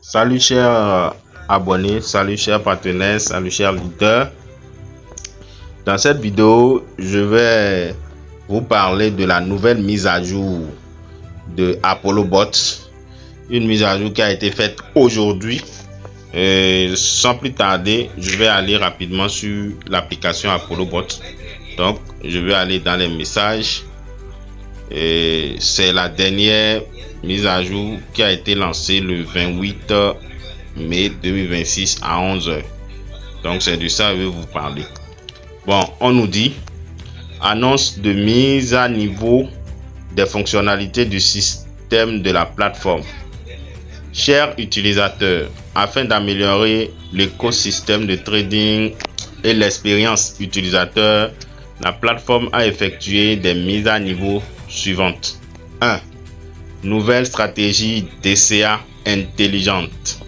Salut chers abonnés, salut chers partenaires, salut chers leaders. Dans cette vidéo, je vais vous parler de la nouvelle mise à jour de Apollo Bot. Une mise à jour qui a été faite aujourd'hui. Sans plus tarder, je vais aller rapidement sur l'application Apollo Bot. Donc, je vais aller dans les messages. C'est la dernière mise à jour qui a été lancée le 28 mai 2026 à 11h. Donc c'est de ça que je vais vous parler. Bon, on nous dit annonce de mise à niveau des fonctionnalités du système de la plateforme. Chers utilisateurs, afin d'améliorer l'écosystème de trading et l'expérience utilisateur, la plateforme a effectué des mises à niveau suivantes. 1. Nouvelle stratégie DCA intelligente.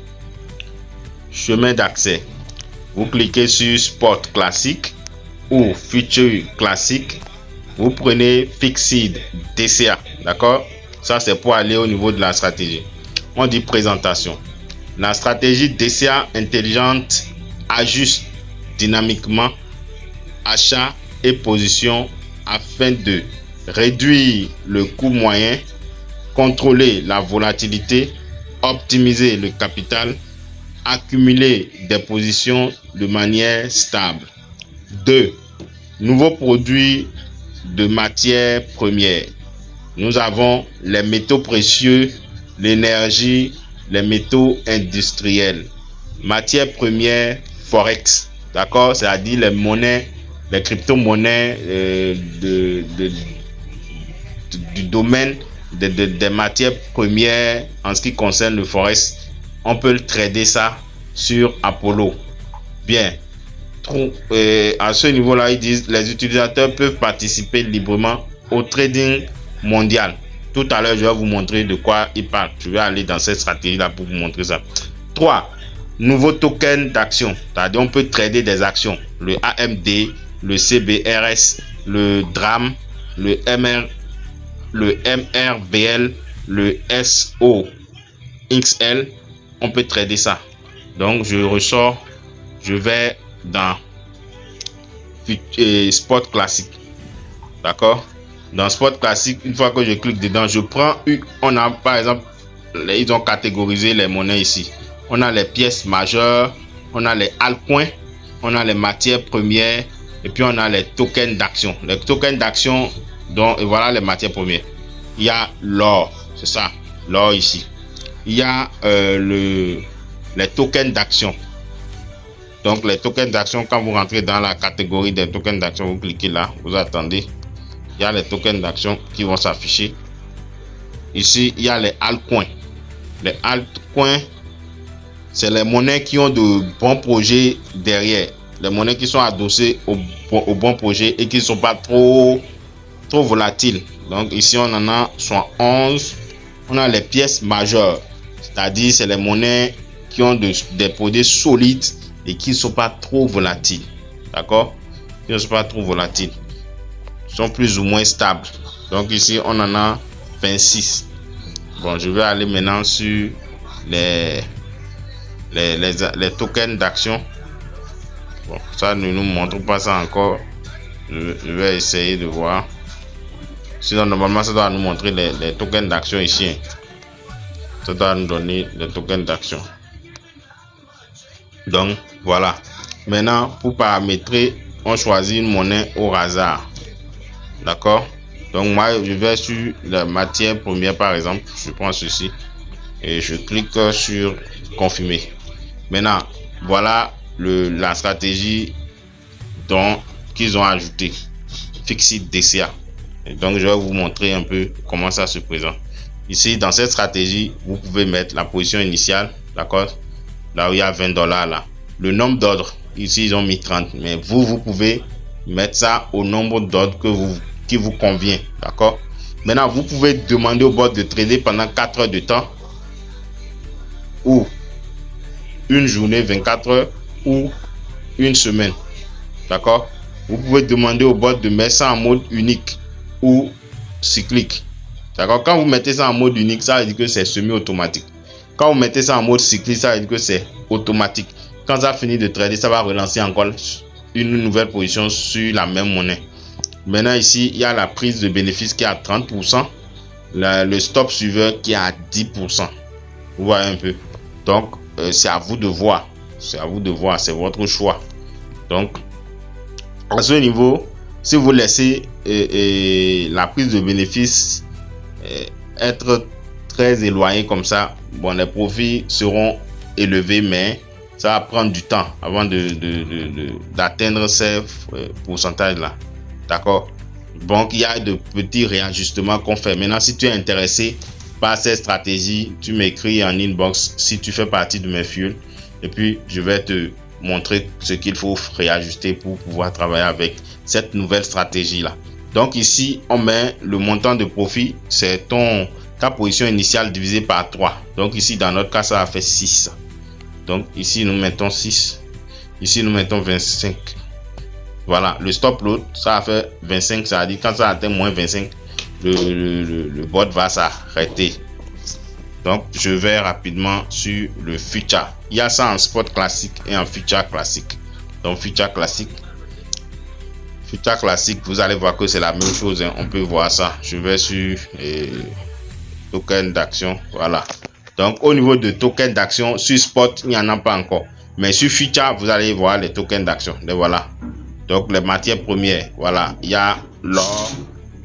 Chemin d'accès. Vous cliquez sur Spot classique ou Future classique. Vous prenez Fixed DCA. D'accord? Ça, c'est pour aller au niveau de la stratégie. On dit présentation. La stratégie DCA intelligente ajuste dynamiquement achat et position afin de réduire le coût moyen, contrôler la volatilité, optimiser le capital, accumuler des positions de manière stable. 2. Nouveaux produits de matières premières. Nous avons les métaux précieux, l'énergie, les métaux industriels. Matières premières Forex. D'accord? C'est-à-dire les monnaies, les crypto-monnaies du domaine des matières premières en ce qui concerne le Forex. On peut le trader ça sur Apollo. Bien. À ce niveau-là, ils disent les utilisateurs peuvent participer librement au trading mondial. Tout à l'heure, je vais vous montrer de quoi ils parlent. Je vais aller dans cette stratégie-là pour vous montrer ça. 3. Nouveau token d'action. C'est-à-dire, on peut trader des actions. Le AMD, le CBRS, le DRAM, le MRVL, le SOXL. On peut trader ça. Donc, je ressors. Je vais dans Spot classique. D'accord? Dans Spot classique, une fois que je clique dedans, je prends. On a par exemple, ils ont catégorisé les monnaies ici. On a les pièces majeures, on a les altcoins, on a les matières premières et puis on a les tokens d'action. Les tokens d'action, donc voilà les matières premières. Il y a l'or, c'est ça, l'or ici. Il y a les tokens d'action. Donc les tokens d'action, quand vous rentrez dans la catégorie des tokens d'action, vous cliquez là, vous attendez. Il y a les tokens d'action qui vont s'afficher. Ici, il y a les altcoins. Les altcoins, c'est les monnaies qui ont de bons projets derrière. Les monnaies qui sont adossées au bon projet et qui ne sont pas trop volatiles. Donc ici, on en a 11. On a les pièces majeures. C'est-à-dire, c'est les monnaies qui ont des produits solides et qui ne sont pas trop volatiles. D'accord? Qui ne sont pas trop volatiles. Ils sont plus ou moins stables. Donc ici, on en a 26. Bon, je vais aller maintenant sur les tokens d'action. Bon, ça ne nous montre pas ça encore. Je vais essayer de voir. Sinon, normalement, ça doit nous montrer les tokens d'action ici. Ça doit nous donner les tokens d'action. Donc, voilà. Maintenant, pour paramétrer, on choisit une monnaie au hasard. D'accord? Donc, moi, je vais sur la matière première, par exemple. Je prends ceci et je clique sur confirmer. Maintenant, voilà la stratégie qu'ils ont ajouté. Fixed DCA. Et donc, je vais vous montrer un peu comment ça se présente. Ici, dans cette stratégie, vous pouvez mettre la position initiale. D'accord? Là où il y a $20 là. Le nombre d'ordres, ici, ils ont mis 30. Mais vous pouvez mettre ça au nombre d'ordres qui vous convient. D'accord? Maintenant, vous pouvez demander au bot de trader pendant 4 heures de temps. Ou une journée, 24 heures. Ou une semaine. D'accord? Vous pouvez demander au bot de mettre ça en mode unique ou cyclique. D'accord? Quand vous mettez ça en mode unique, ça veut dire que c'est semi-automatique. Quand vous mettez ça en mode cycliste, ça veut dire que c'est automatique. Quand ça finit de trader, ça va relancer encore une nouvelle position sur la même monnaie. Maintenant ici, il y a la prise de bénéfice qui est à 30%. Le stop suiveur qui est à 10%. Vous voyez un peu. Donc, c'est à vous de voir. C'est à vous de voir. C'est votre choix. Donc, à ce niveau, si vous laissez la prise de bénéfice être très éloignée comme ça, bon, les profits seront élevés, mais ça va prendre du temps avant d'atteindre ces pourcentages-là. D'accord? Donc, il y a de petits réajustements qu'on fait. Maintenant, si tu es intéressé par cette stratégie, tu m'écris en inbox si tu fais partie de mes fuels. Et puis, je vais te montrer ce qu'il faut réajuster pour pouvoir travailler avec cette nouvelle stratégie-là. Donc, ici, on met le montant de profit. C'est ta position initiale divisée par 3. Donc, ici, dans notre cas, ça a fait 6. Donc, ici, nous mettons 6. Ici, nous mettons 25. Voilà, le stop loss, ça a fait 25. Ça a dit quand ça atteint moins 25, le bot va s'arrêter. Donc, je vais rapidement sur le future. Il y a ça en spot classique et en future classique. Donc, future classique, vous allez voir que c'est la même chose. Hein. On peut voir ça. Je vais sur token d'action. Voilà. Donc, au niveau de token d'action, sur spot, il n'y en a pas encore. Mais sur future, vous allez voir les tokens d'action. Et voilà. Donc, les matières premières. Voilà. Il y a l'or,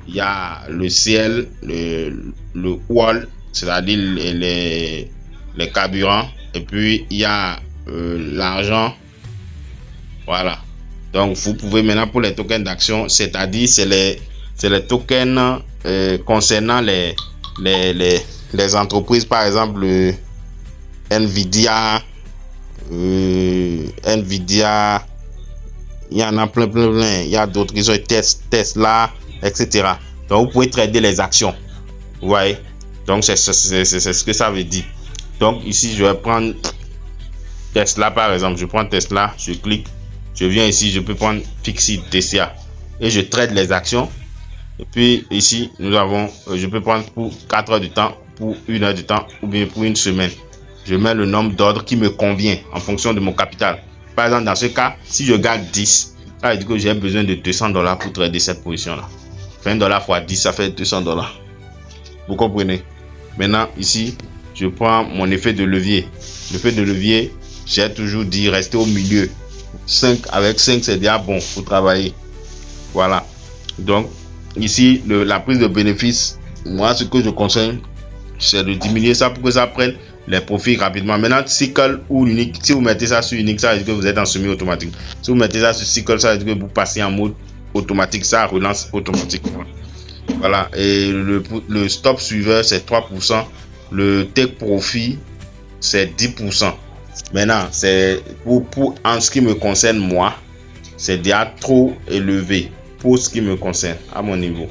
il y a le ciel, le oil, c'est-à-dire les carburants. Et puis, il y a l'argent. Voilà. Donc, vous pouvez maintenant pour les tokens d'action, c'est-à-dire c'est les tokens concernant les entreprises, par exemple Nvidia, il y en a plein, il y a d'autres qui sont Tesla, etc. Donc, vous pouvez trader les actions. Vous voyez? Donc, c'est ce que ça veut dire. Donc, ici, je vais prendre Tesla, par exemple. Je prends Tesla, je clique. Je viens ici, je peux prendre Fixit TCA et je trade les actions. Et puis ici, nous avons, je peux prendre pour 4 heures de temps, pour 1 heure de temps ou bien pour une semaine. Je mets le nombre d'ordres qui me convient en fonction de mon capital. Par exemple, dans ce cas, si je gagne 10, ça veut dire que j'ai besoin de $200 pour trader cette position-là. 20$ fois 10, ça fait $200. Vous comprenez? Maintenant, ici, je prends mon effet de levier. L'effet de levier, j'ai toujours dit rester au milieu. 5 avec 5, c'est déjà bon pour travailler. Voilà. Donc, ici, la prise de bénéfice, moi, ce que je conseille, c'est de diminuer ça pour que ça prenne les profits rapidement. Maintenant, cycle ou unique, si vous mettez ça sur unique, ça veut dire que vous êtes en semi-automatique. Si vous mettez ça sur cycle, ça veut dire que vous passez en mode automatique, ça relance automatiquement. Voilà. Et le stop suiveur, c'est 3%. Le take profit, c'est 10%. Maintenant, c'est en ce qui me concerne moi, c'est déjà trop élevé pour ce qui me concerne à mon niveau.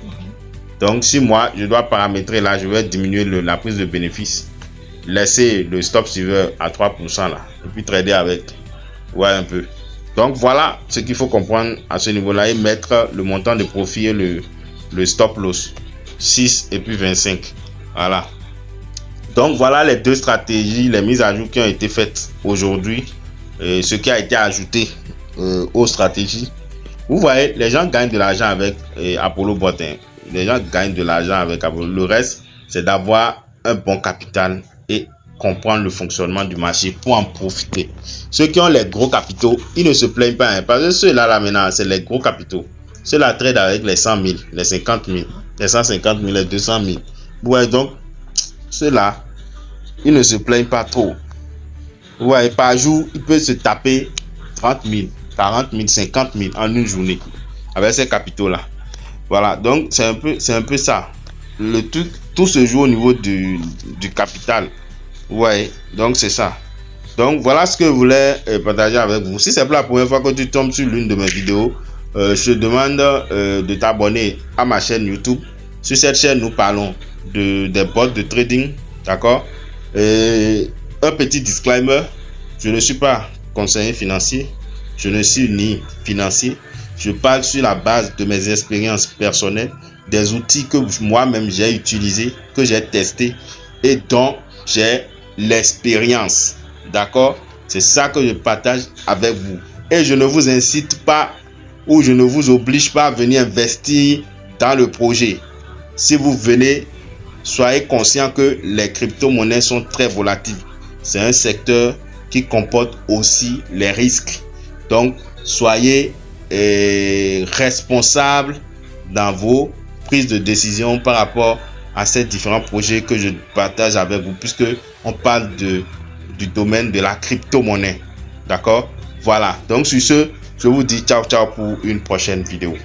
Donc, si moi je dois paramétrer là, je vais diminuer la prise de bénéfice, laisser le stop suiveur à 3% là, et puis trader avec. Ouais, un peu. Donc voilà ce qu'il faut comprendre à ce niveau-là et mettre le montant de profit et le stop loss 6 et puis 25. Voilà. Donc voilà les deux stratégies, les mises à jour qui ont été faites aujourd'hui, ce qui a été ajouté aux stratégies. Vous voyez, les gens gagnent de l'argent avec Apollo Bot. Les gens gagnent de l'argent avec Apollo. Le reste, c'est d'avoir un bon capital et comprendre le fonctionnement du marché pour en profiter. Ceux qui ont les gros capitaux, ils ne se plaignent pas, parce que ceux-là maintenant, c'est les gros capitaux. Ceux-là trade avec les 100 000, les 50 000, les 150 000, les 200 000. Vous voyez donc, ceux-là, ils ne se plaignent pas trop. Vous voyez, par jour, il peut se taper 30 000, 40 000, 50 000 en une journée avec ces capitaux-là. Voilà, donc c'est un peu ça. Le truc, tout se joue au niveau du capital. Vous voyez, donc c'est ça. Donc voilà ce que je voulais partager avec vous. Si c'est pour la première fois que tu tombes sur l'une de mes vidéos, je te demande de t'abonner à ma chaîne YouTube. Sur cette chaîne, nous parlons des bots de trading. D'accord? Un petit disclaimer, je ne suis pas conseiller financier, je ne suis ni financier, je parle sur la base de mes expériences personnelles, des outils que moi-même j'ai utilisés, que j'ai testés et dont j'ai l'expérience. D'accord? C'est ça que je partage avec vous. Et je ne vous incite pas ou je ne vous oblige pas à venir investir dans le projet. Si vous venez, soyez conscient que les crypto-monnaies sont très volatiles. C'est un secteur qui comporte aussi les risques. Donc, soyez responsables dans vos prises de décision par rapport à ces différents projets que je partage avec vous, puisque on parle du domaine de la crypto-monnaie. D'accord? Voilà. Donc, sur ce, je vous dis ciao, ciao pour une prochaine vidéo.